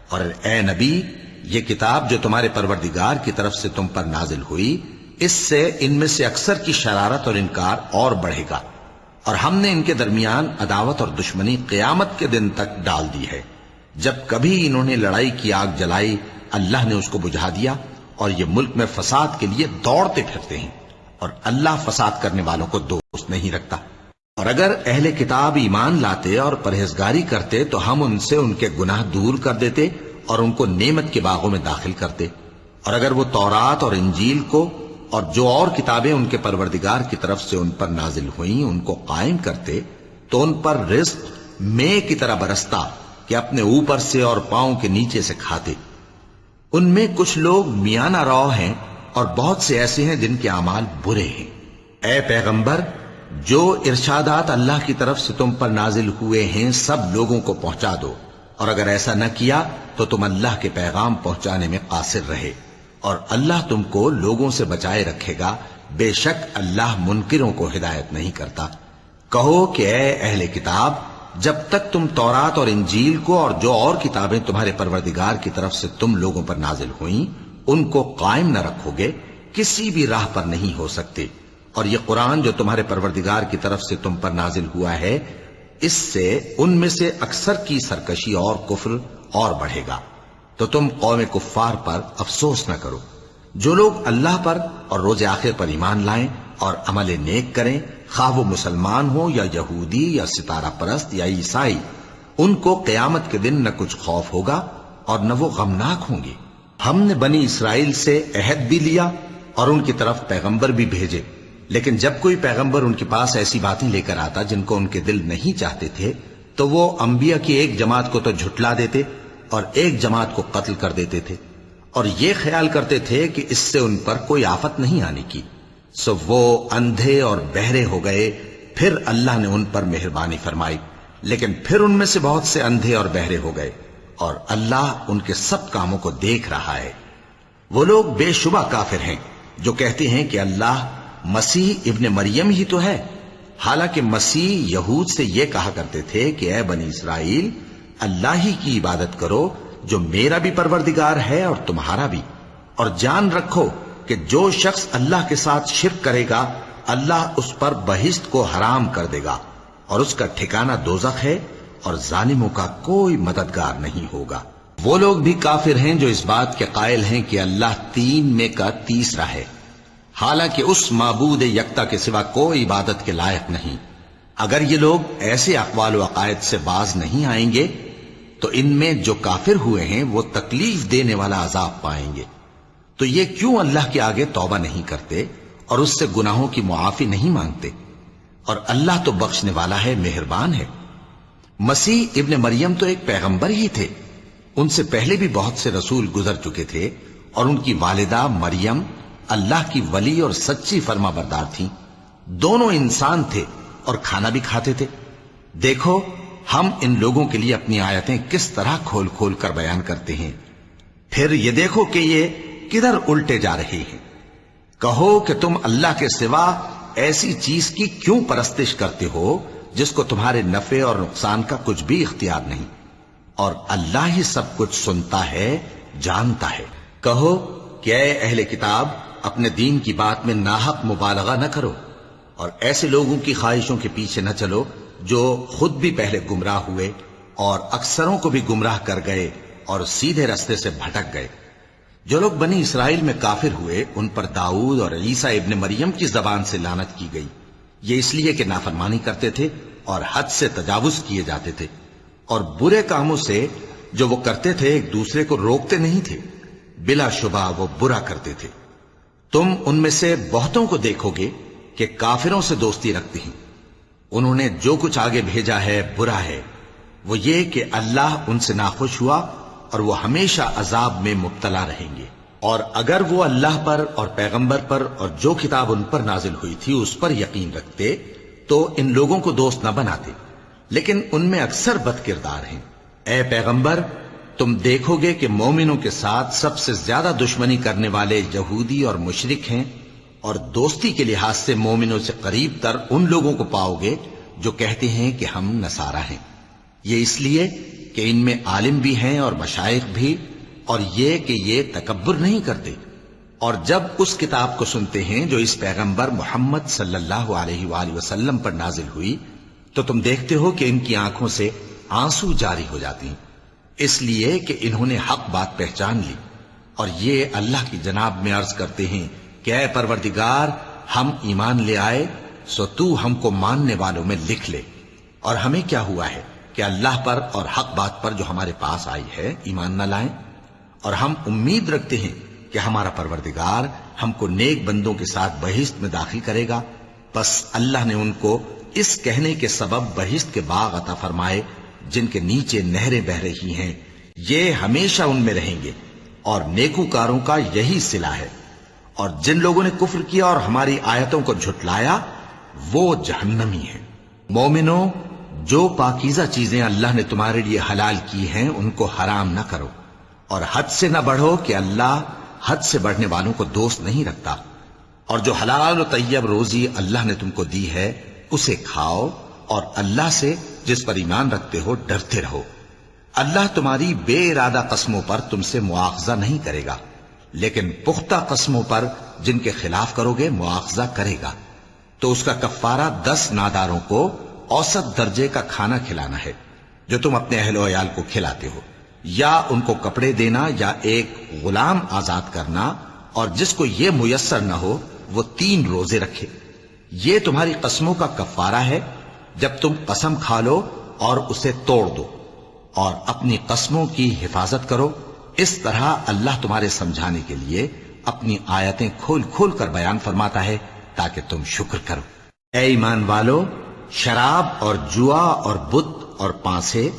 اور اے نبی، یہ کتاب جو تمہارے پروردگار کی طرف سے تم پر نازل ہوئی، اس سے ان میں سے اکثر کی شرارت اور انکار اور بڑھے گا، اور ہم نے ان کے درمیان عداوت اور دشمنی قیامت کے دن تک ڈال دی ہے۔ جب کبھی انہوں نے لڑائی کی آگ جلائی، اللہ نے اس کو بجھا دیا، اور یہ ملک میں فساد کے لیے دوڑتے پھرتے ہیں، اور اللہ فساد کرنے والوں کو دوست نہیں رکھتا۔ اور اگر اہل کتاب ایمان لاتے اور پرہیزگاری کرتے تو ہم ان سے ان کے گناہ دور کر دیتے اور ان کو نعمت کے باغوں میں داخل کرتے۔ اور اگر وہ تورات اور انجیل کو اور جو اور کتابیں ان کے پروردگار کی طرف سے ان پر نازل ہوئیں ان کو قائم کرتے تو ان پر رزق مے کی طرح برستا کہ اپنے اوپر سے اور پاؤں کے نیچے سے کھاتے۔ ان میں کچھ لوگ میانہ رو ہیں اور بہت سے ایسے ہیں جن کے اعمال برے ہیں۔ اے پیغمبر، جو ارشادات اللہ کی طرف سے تم پر نازل ہوئے ہیں سب لوگوں کو پہنچا دو، اور اگر ایسا نہ کیا تو تم اللہ کے پیغام پہنچانے میں قاصر رہے، اور اللہ تم کو لوگوں سے بچائے رکھے گا، بے شک اللہ منکروں کو ہدایت نہیں کرتا۔ کہو کہ اے اہل کتاب، جب تک تم تورات اور انجیل کو اور جو اور کتابیں تمہارے پروردگار کی طرف سے تم لوگوں پر نازل ہوئیں ان کو قائم نہ رکھو گے، کسی بھی راہ پر نہیں ہو سکتے۔ اور یہ قرآن جو تمہارے پروردگار کی طرف سے تم پر نازل ہوا ہے، اس سے ان میں سے اکثر کی سرکشی اور کفر اور بڑھے گا، تو تم قوم کفار پر افسوس نہ کرو۔ جو لوگ اللہ پر اور روز آخر پر ایمان لائیں اور عمل نیک کریں، خواہ وہ مسلمان ہو یا یہودی یا ستارہ پرست یا عیسائی، ان کو قیامت کے دن نہ کچھ خوف ہوگا اور نہ وہ غمناک ہوں گے۔ ہم نے بنی اسرائیل سے عہد بھی لیا اور ان کی طرف پیغمبر بھی بھیجے، لیکن جب کوئی پیغمبر ان کے پاس ایسی باتیں لے کر آتا جن کو ان کے دل نہیں چاہتے تھے تو وہ انبیاء کی ایک جماعت کو تو جھٹلا دیتے اور ایک جماعت کو قتل کر دیتے تھے، اور یہ خیال کرتے تھے کہ اس سے ان پر کوئی آفت نہیں آنے کی، سو وہ اندھے اور بہرے ہو گئے۔ پھر اللہ نے ان پر مہربانی فرمائی، لیکن پھر ان میں سے بہت سے اندھے اور بہرے ہو گئے، اور اللہ ان کے سب کاموں کو دیکھ رہا ہے۔ وہ لوگ بے شبہ کافر ہیں جو کہتے ہیں کہ اللہ مسیح ابن مریم ہی تو ہے، حالانکہ مسیح یہود سے یہ کہا کرتے تھے کہ اے بنی اسرائیل، اللہ ہی کی عبادت کرو جو میرا بھی پروردگار ہے اور تمہارا بھی، اور جان رکھو کہ جو شخص اللہ کے ساتھ شرک کرے گا اللہ اس پر بہشت کو حرام کر دے گا، اور اس کا ٹھکانہ دوزخ ہے، اور ظالموں کا کوئی مددگار نہیں ہوگا۔ وہ لوگ بھی کافر ہیں جو اس بات کے قائل ہیں کہ اللہ تین میں کا تیسرا ہے، حالانکہ اس معبود یکتا کے سوا کوئی عبادت کے لائق نہیں۔ اگر یہ لوگ ایسے اقوال و عقائد سے باز نہیں آئیں گے تو ان میں جو کافر ہوئے ہیں وہ تکلیف دینے والا عذاب پائیں گے۔ تو یہ کیوں اللہ کے آگے توبہ نہیں کرتے اور اس سے گناہوں کی معافی نہیں مانگتے؟ اور اللہ تو بخشنے والا ہے، مہربان ہے۔ مسیح ابن مریم تو ایک پیغمبر ہی تھے، ان سے پہلے بھی بہت سے رسول گزر چکے تھے، اور ان کی والدہ مریم اللہ کی ولی اور سچی فرما بردار تھیں۔ دونوں انسان تھے اور کھانا بھی کھاتے تھے۔ دیکھو ہم ان لوگوں کے لیے اپنی آیتیں کس طرح کھول کھول کر بیان کرتے ہیں، پھر یہ دیکھو کہ یہ کدھر الٹے جا رہے ہیں۔ کہو کہ تم اللہ کے سوا ایسی چیز کی کیوں پرستش کرتے ہو جس کو تمہارے نفع اور نقصان کا کچھ بھی اختیار نہیں، اور اللہ ہی سب کچھ سنتا ہے، جانتا ہے۔ کہو کہ اے اہل کتاب، اپنے دین کی بات میں ناحق مبالغہ نہ کرو، اور ایسے لوگوں کی خواہشوں کے پیچھے نہ چلو جو خود بھی پہلے گمراہ ہوئے اور اکثروں کو بھی گمراہ کر گئے اور سیدھے راستے سے بھٹک گئے۔ جو لوگ بنی اسرائیل میں کافر ہوئے ان پر داؤد اور عیسیٰ ابن مریم کی زبان سے لعنت کی گئی، یہ اس لیے کہ نافرمانی کرتے تھے اور حد سے تجاوز کیے جاتے تھے، اور برے کاموں سے جو وہ کرتے تھے ایک دوسرے کو روکتے نہیں تھے، بلا شبہ وہ برا کرتے تھے۔ تم ان میں سے بہتوں کو دیکھو گے کہ کافروں سے دوستی رکھتے ہیں، انہوں نے جو کچھ آگے بھیجا ہے برا ہے، وہ یہ کہ اللہ ان سے ناخوش ہوا اور وہ ہمیشہ عذاب میں مبتلا رہیں گے۔ اور اگر وہ اللہ پر اور پیغمبر پر اور جو کتاب ان پر نازل ہوئی تھی اس پر یقین رکھتے تو ان لوگوں کو دوست نہ بناتے، لیکن ان میں اکثر بد کردار ہیں۔ اے پیغمبر، تم دیکھو گے کہ مومنوں کے ساتھ سب سے زیادہ دشمنی کرنے والے یہودی اور مشرک ہیں، اور دوستی کے لحاظ سے مومنوں سے قریب تر ان لوگوں کو پاؤ گے جو کہتے ہیں کہ ہم نصارہ ہیں، یہ اس لیے کہ ان میں عالم بھی ہیں اور مشائخ بھی، اور یہ کہ یہ تکبر نہیں کرتے۔ اور جب اس کتاب کو سنتے ہیں جو اس پیغمبر محمد صلی اللہ علیہ وآلہ وسلم پر نازل ہوئی تو تم دیکھتے ہو کہ ان کی آنکھوں سے آنسو جاری ہو جاتی ہیں، اس لیے کہ انہوں نے حق بات پہچان لی، اور یہ اللہ کی جناب میں عرض کرتے ہیں کہ اے پروردگار، ہم ایمان لے آئے سو تو ہم کو ماننے والوں میں لکھ لے۔ اور ہمیں کیا ہوا ہے کہ اللہ پر اور حق بات پر جو ہمارے پاس آئی ہے ایمان نہ لائیں، اور ہم امید رکھتے ہیں کہ ہمارا پروردگار ہم کو نیک بندوں کے ساتھ بہشت میں داخل کرے گا۔ بس اللہ نے ان کو اس کہنے کے سبب بہشت کے باغ عطا فرمائے جن کے نیچے نہریں بہ رہی ہیں، یہ ہمیشہ ان میں رہیں گے، اور نیکوکاروں کا یہی صلہ ہے۔ اور جن لوگوں نے کفر کیا اور ہماری آیتوں کو جھٹلایا وہ جہنمی ہیں۔ مومنوں، جو پاکیزہ چیزیں اللہ نے تمہارے لیے حلال کی ہیں ان کو حرام نہ کرو، اور حد سے نہ بڑھو کہ اللہ حد سے بڑھنے والوں کو دوست نہیں رکھتا، اور جو حلال و طیب روزی اللہ نے تم کو دی ہے اسے کھاؤ، اور اللہ سے جس پر ایمان رکھتے ہو ڈرتے رہو۔ اللہ تمہاری بے ارادہ قسموں پر تم سے مواخذہ نہیں کرے گا، لیکن پختہ قسموں پر جن کے خلاف کرو گے مواخذہ کرے گا۔ تو اس کا کفارہ 10 ناداروں کو اوسط درجے کا کھانا کھلانا ہے جو تم اپنے اہل و عیال کو کھلاتے ہو، یا ان کو کپڑے دینا یا ایک غلام آزاد کرنا، اور جس کو یہ میسر نہ ہو وہ 3 روزے رکھے۔ یہ تمہاری قسموں کا کفارہ ہے جب تم قسم کھا لو اور اسے توڑ دو، اور اپنی قسموں کی حفاظت کرو۔ اس طرح اللہ تمہارے سمجھانے کے لیے اپنی آیتیں کھول کھول کر بیان فرماتا ہے تاکہ تم شکر کرو۔ اے ایمان والو، شراب اور جوا اور بت اور پانسے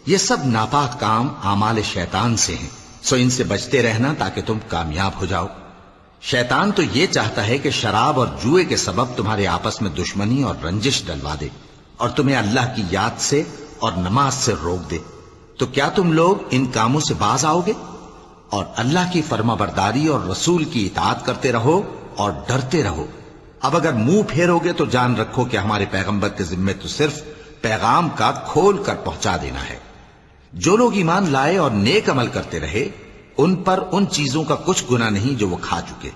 یہ سب ناپاک کام اعمال شیطان سے ہیں، سو ان سے بچتے رہنا تاکہ تم کامیاب ہو جاؤ۔ شیطان تو یہ چاہتا ہے کہ شراب اور جوئے کے سبب تمہارے آپس میں دشمنی اور رنجش ڈلوا دے، اور تمہیں اللہ کی یاد سے اور نماز سے روک دے۔ تو کیا تم لوگ ان کاموں سے باز آؤ گے؟ اور اللہ کی فرما برداری اور رسول کی اطاعت کرتے رہو اور ڈرتے رہو۔ اب اگر منہ پھیرو گے تو جان رکھو کہ ہمارے پیغمبر کے ذمے تو صرف پیغام کا کھول کر پہنچا دینا ہے۔ جو لوگ ایمان لائے اور نیک عمل کرتے رہے ان پر ان چیزوں کا کچھ گناہ نہیں جو وہ کھا چکے،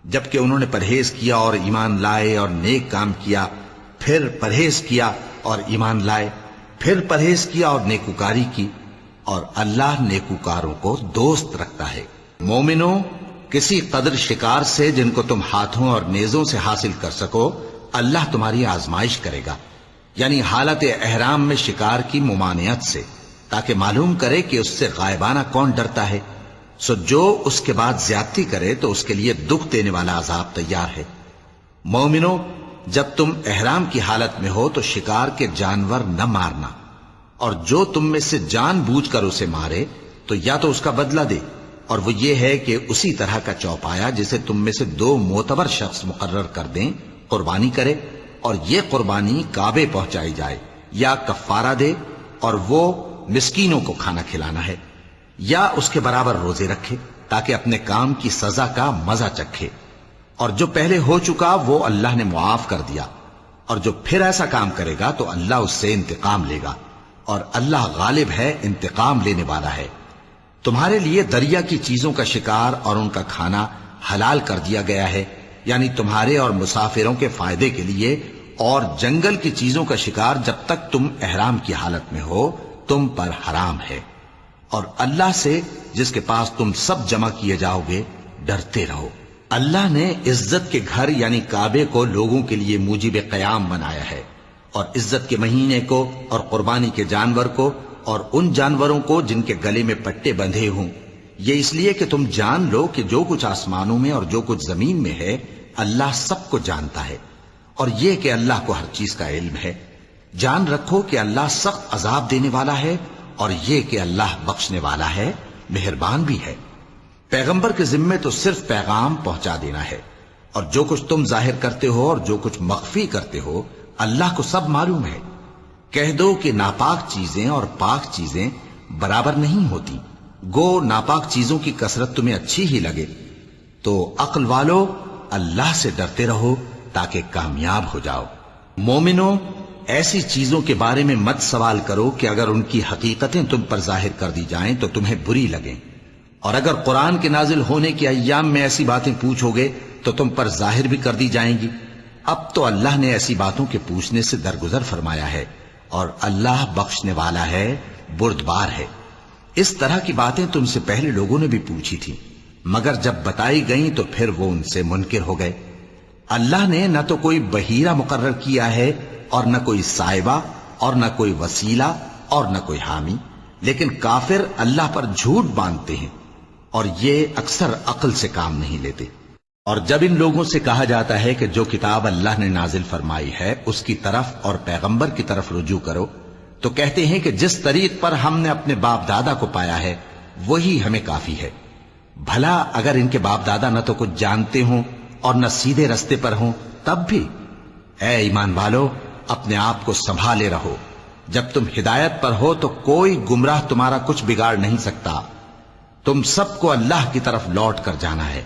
جبکہ انہوں نے پرہیز کیا اور ایمان لائے اور نیک کام کیا، پھر پرہیز کیا اور ایمان لائے، پھر پرہیز کیا اور نیکوکاری کی، اور اللہ نیکوکاروں کو دوست رکھتا ہے۔ مومنوں، کسی قدر شکار سے جن کو تم ہاتھوں اور نیزوں سے حاصل کر سکو اللہ تمہاری آزمائش کرے گا، یعنی حالت احرام میں شکار کی ممانعت سے، تاکہ معلوم کرے کہ اس سے غائبانہ کون ڈرتا ہے۔ سو جو اس کے بعد زیادتی کرے تو اس کے لیے دکھ دینے والا عذاب تیار ہے۔ مومنوں، جب تم احرام کی حالت میں ہو تو شکار کے جانور نہ مارنا، اور جو تم میں سے جان بوجھ کر اسے مارے تو یا تو اس کا بدلہ دے، اور وہ یہ ہے کہ اسی طرح کا چوپایا جسے تم میں سے 2 معتبر شخص مقرر کر دیں قربانی کرے، اور یہ قربانی کعبے پہنچائی جائے، یا کفارہ دے اور وہ مسکینوں کو کھانا کھلانا ہے، یا اس کے برابر روزے رکھے تاکہ اپنے کام کی سزا کا مزہ چکھے، اور جو پہلے ہو چکا وہ اللہ نے معاف کر دیا، اور جو پھر ایسا کام کرے گا تو اللہ اس سے انتقام لے گا، اور اللہ غالب ہے، انتقام لینے والا ہے۔ تمہارے لیے دریا کی چیزوں کا شکار اور ان کا کھانا حلال کر دیا گیا ہے، یعنی تمہارے اور مسافروں کے فائدے کے لیے، اور جنگل کی چیزوں کا شکار جب تک تم احرام کی حالت میں ہو تم پر حرام ہے۔ اور اللہ سے جس کے پاس تم سب جمع کیے جاؤ گے ڈرتے رہو۔ اللہ نے عزت کے گھر یعنی کعبے کو لوگوں کے لیے موجب قیام بنایا ہے، اور عزت کے مہینے کو اور قربانی کے جانور کو اور ان جانوروں کو جن کے گلے میں پٹے بندھے ہوں، یہ اس لیے کہ تم جان لو کہ جو کچھ آسمانوں میں اور جو کچھ زمین میں ہے اللہ سب کو جانتا ہے، اور یہ کہ اللہ کو ہر چیز کا علم ہے۔ جان رکھو کہ اللہ سخت عذاب دینے والا ہے، اور یہ کہ اللہ بخشنے والا ہے، مہربان بھی ہے۔ پیغمبر کے ذمے تو صرف پیغام پہنچا دینا ہے، اور جو کچھ تم ظاہر کرتے ہو اور جو کچھ مخفی کرتے ہو اللہ کو سب معلوم ہے۔ کہہ دو کہ ناپاک چیزیں اور پاک چیزیں برابر نہیں ہوتی، گو ناپاک چیزوں کی کثرت تمہیں اچھی ہی لگے، تو عقل والو اللہ سے ڈرتے رہو تاکہ کامیاب ہو جاؤ۔ مومنو، ایسی چیزوں کے بارے میں مت سوال کرو کہ اگر ان کی حقیقتیں تم پر ظاہر کر دی جائیں تو تمہیں بری لگیں، اور اگر قرآن کے نازل ہونے کے ایام میں ایسی باتیں پوچھو گے تو تم پر ظاہر بھی کر دی جائیں گی۔ اب تو اللہ نے ایسی باتوں کے پوچھنے سے درگزر فرمایا ہے، اور اللہ بخشنے والا ہے، بردبار ہے۔ اس طرح کی باتیں تم سے پہلے لوگوں نے بھی پوچھی تھی، مگر جب بتائی گئیں تو پھر وہ ان سے منکر ہو گئے۔ اللہ نے نہ تو کوئی بحیرہ مقرر کیا ہے اور نہ کوئی سائبہ اور نہ کوئی وسیلہ اور نہ کوئی حامی، لیکن کافر اللہ پر جھوٹ باندھتے ہیں، اور یہ اکثر عقل سے کام نہیں لیتے۔ اور جب ان لوگوں سے کہا جاتا ہے کہ جو کتاب اللہ نے نازل فرمائی ہے اس کی طرف اور پیغمبر کی طرف رجوع کرو، تو کہتے ہیں کہ جس طریق پر ہم نے اپنے باپ دادا کو پایا ہے وہی ہمیں کافی ہے۔ بھلا اگر ان کے باپ دادا نہ تو کچھ جانتے ہوں اور نہ سیدھے رستے پر ہوں تب بھی؟ اے ایمان والو، اپنے آپ کو سنبھالے رہو، جب تم ہدایت پر ہو تو کوئی گمراہ تمہارا کچھ بگاڑ نہیں سکتا۔ تم سب کو اللہ کی طرف لوٹ کر جانا ہے،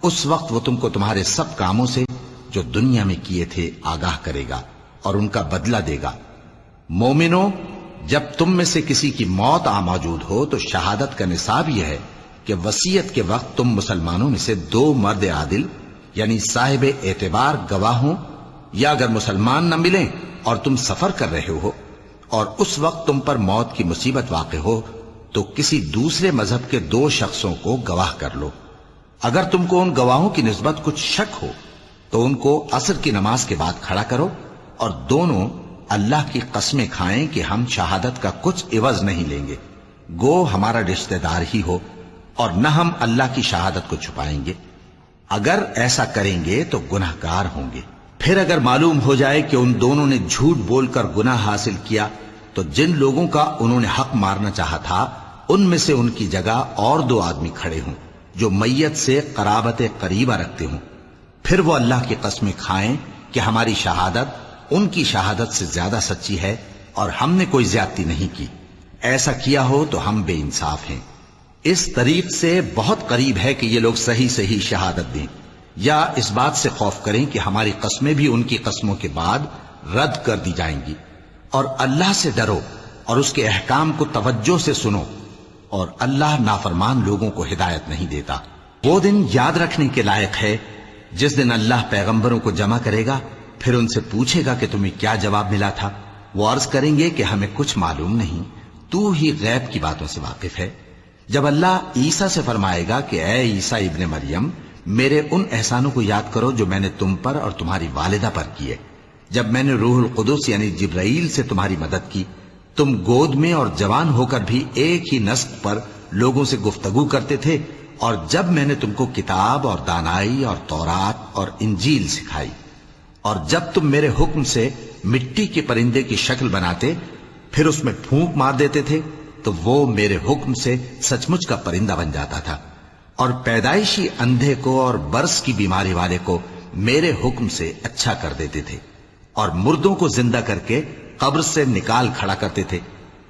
اس وقت وہ تم کو تمہارے سب کاموں سے جو دنیا میں کیے تھے آگاہ کرے گا اور ان کا بدلہ دے گا۔ مومنو، جب تم میں سے کسی کی موت آ موجود ہو تو شہادت کا نصاب یہ ہے کہ وصیت کے وقت تم مسلمانوں میں سے 2 مرد عادل یعنی صاحب اعتبار گواہ ہوں، یا اگر مسلمان نہ ملیں اور تم سفر کر رہے ہو اور اس وقت تم پر موت کی مصیبت واقع ہو تو کسی دوسرے مذہب کے 2 شخصوں کو گواہ کر لو۔ اگر تم کو ان گواہوں کی نسبت کچھ شک ہو تو ان کو عصر کی نماز کے بعد کھڑا کرو، اور دونوں اللہ کی قسمیں کھائیں کہ ہم شہادت کا کچھ عوض نہیں لیں گے، گو ہمارا رشتہ دار ہی ہو، اور نہ ہم اللہ کی شہادت کو چھپائیں گے۔ اگر ایسا کریں گے تو گناہ گار ہوں گے۔ پھر اگر معلوم ہو جائے کہ ان دونوں نے جھوٹ بول کر گناہ حاصل کیا تو جن لوگوں کا انہوں نے حق مارنا چاہا تھا ان میں سے ان کی جگہ اور 2 آدمی کھڑے ہوں جو میت سے قرابت قریبہ رکھتے ہوں، پھر وہ اللہ کی قسمیں کھائیں کہ ہماری شہادت ان کی شہادت سے زیادہ سچی ہے اور ہم نے کوئی زیادتی نہیں کی۔ ایسا کیا ہو تو ہم بے انصاف ہیں۔ اس طریق سے بہت قریب ہے کہ یہ لوگ صحیح صحیح شہادت دیں، یا اس بات سے خوف کریں کہ ہماری قسمیں بھی ان کی قسموں کے بعد رد کر دی جائیں گی۔ اور اللہ سے ڈرو اور اس کے احکام کو توجہ سے سنو، اور اللہ نافرمان لوگوں کو ہدایت نہیں دیتا۔ وہ دن یاد رکھنے کے لائق ہے جس دن اللہ پیغمبروں کو جمع کرے گا، پھر ان سے پوچھے گا کہ تمہیں کیا جواب ملا تھا۔ وہ عرض کریں گے کہ ہمیں کچھ معلوم نہیں، تو ہی غیب کی باتوں سے واقف ہے۔ جب اللہ عیسیٰ سے فرمائے گا کہ اے عیسیٰ ابن مریم، میرے ان احسانوں کو یاد کرو جو میں نے تم پر اور تمہاری والدہ پر کیے، جب میں نے روح القدس یعنی جبرائیل سے تمہاری مدد کی، تم گود میں اور جوان ہو کر بھی ایک ہی نسق پر لوگوں سے گفتگو کرتے تھے، اور جب میں نے تم کو کتاب اور دانائی اور تورات اور انجیل سکھائی، اور جب تم میرے حکم سے مٹی کے پرندے کی شکل بناتے پھر اس میں پھونک مار دیتے تھے تو وہ میرے حکم سے سچ مچ کا پرندہ بن جاتا تھا، اور پیدائشی اندھے کو اور برس کی بیماری والے کو میرے حکم سے اچھا کر دیتے تھے، اور مردوں کو زندہ کر کے قبر سے نکال کھڑا کرتے تھے۔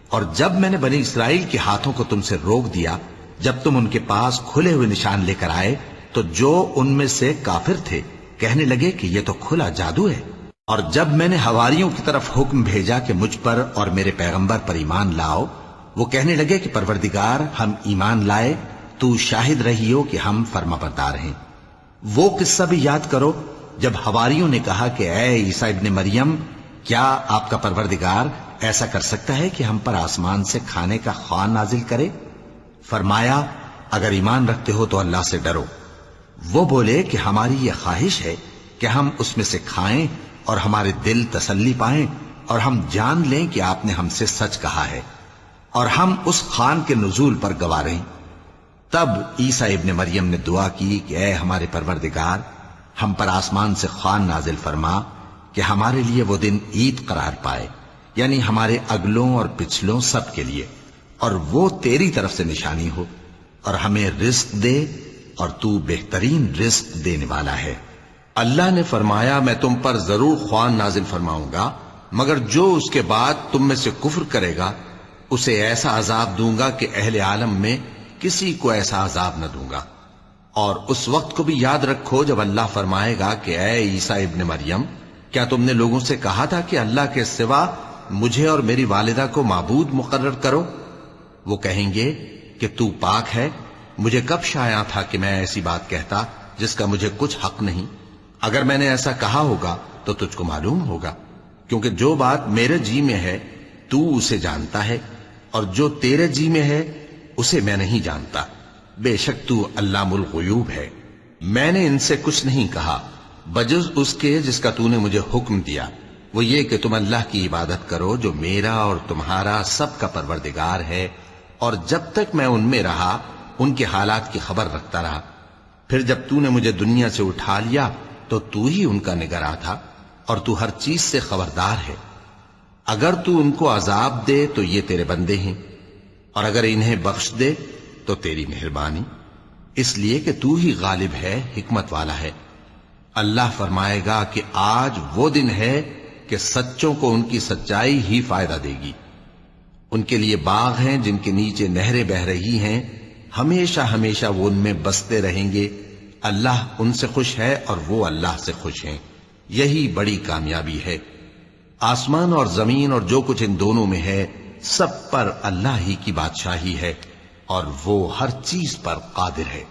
اور جب میں نے بنی اسرائیل کے ہاتھوں کو تم سے روک دیا جب تم ان کے پاس کھلے ہوئے نشان لے کر آئے تو جو ان میں سے کافر تھے کہنے لگے کہ یہ تو کھلا جادو ہے۔ اور جب میں نے حواریوں کی طرف حکم بھیجا کہ مجھ پر اور میرے پیغمبر پر ایمان لاؤ، وہ کہنے لگے کہ پروردگار، ہم ایمان لائے، تو شاہد رہی ہو کہ ہم فرما بردار ہیں۔ وہ قصہ بھی یاد کرو جب حواریوں نے کہا کہ اے عیسیٰ ابن مریم، کیا آپ کا پروردگار ایسا کر سکتا ہے کہ ہم پر آسمان سے کھانے کا خوان نازل کرے؟ فرمایا اگر ایمان رکھتے ہو تو اللہ سے ڈرو۔ وہ بولے کہ ہماری یہ خواہش ہے کہ ہم اس میں سے کھائیں اور ہمارے دل تسلی پائیں اور ہم جان لیں کہ آپ نے ہم سے سچ کہا ہے اور ہم اس خوان کے نزول پر گواہ رہیں۔ تب عیسیٰ ابن مریم نے دعا کی کہ اے ہمارے پروردگار، ہم پر آسمان سے خوان نازل فرما کہ ہمارے لیے وہ دن عید قرار پائے، یعنی ہمارے اگلوں اور پچھلوں سب کے لیے، اور وہ تیری طرف سے نشانی ہو، اور ہمیں رزق دے اور تو بہترین رزق دینے والا ہے۔ اللہ نے فرمایا میں تم پر ضرور خوان نازل فرماؤں گا، مگر جو اس کے بعد تم میں سے کفر کرے گا اسے ایسا عذاب دوں گا کہ اہل عالم میں کسی کو ایسا عذاب نہ دوں گا۔ اور اس وقت کو بھی یاد رکھو جب اللہ فرمائے گا کہ اے عیسیٰ ابن مریم، کیا تم نے لوگوں سے کہا تھا کہ اللہ کے سوا مجھے اور میری والدہ کو معبود مقرر کرو؟ وہ کہیں گے کہ تو پاک ہے، مجھے کب شایع تھا کہ میں ایسی بات کہتا جس کا مجھے کچھ حق نہیں۔ اگر میں نے ایسا کہا ہوگا تو تجھ کو معلوم ہوگا، کیونکہ جو بات میرے جی میں ہے تو اسے جانتا ہے، اور جو تیرے جی میں ہے اسے میں نہیں جانتا۔ بے شک تو علام الغیوب ہے۔ میں نے ان سے کچھ نہیں کہا بجز اس کے جس کا تو نے مجھے حکم دیا، وہ یہ کہ تم اللہ کی عبادت کرو جو میرا اور تمہارا سب کا پروردگار ہے، اور جب تک میں ان میں رہا ان کے حالات کی خبر رکھتا رہا۔ پھر جب تو نے مجھے دنیا سے اٹھا لیا تو ہی ان کا نگراں تھا، اور تو ہر چیز سے خبردار ہے۔ اگر تو ان کو عذاب دے تو یہ تیرے بندے ہیں، اور اگر انہیں بخش دے تو تیری مہربانی، اس لیے کہ تو ہی غالب ہے، حکمت والا ہے۔ اللہ فرمائے گا کہ آج وہ دن ہے کہ سچوں کو ان کی سچائی ہی فائدہ دے گی۔ ان کے لیے باغ ہیں جن کے نیچے نہریں بہہ رہی ہیں، ہمیشہ ہمیشہ وہ ان میں بستے رہیں گے۔ اللہ ان سے خوش ہے اور وہ اللہ سے خوش ہیں، یہی بڑی کامیابی ہے۔ آسمان اور زمین اور جو کچھ ان دونوں میں ہے سب پر اللہ ہی کی بادشاہی ہے، اور وہ ہر چیز پر قادر ہے۔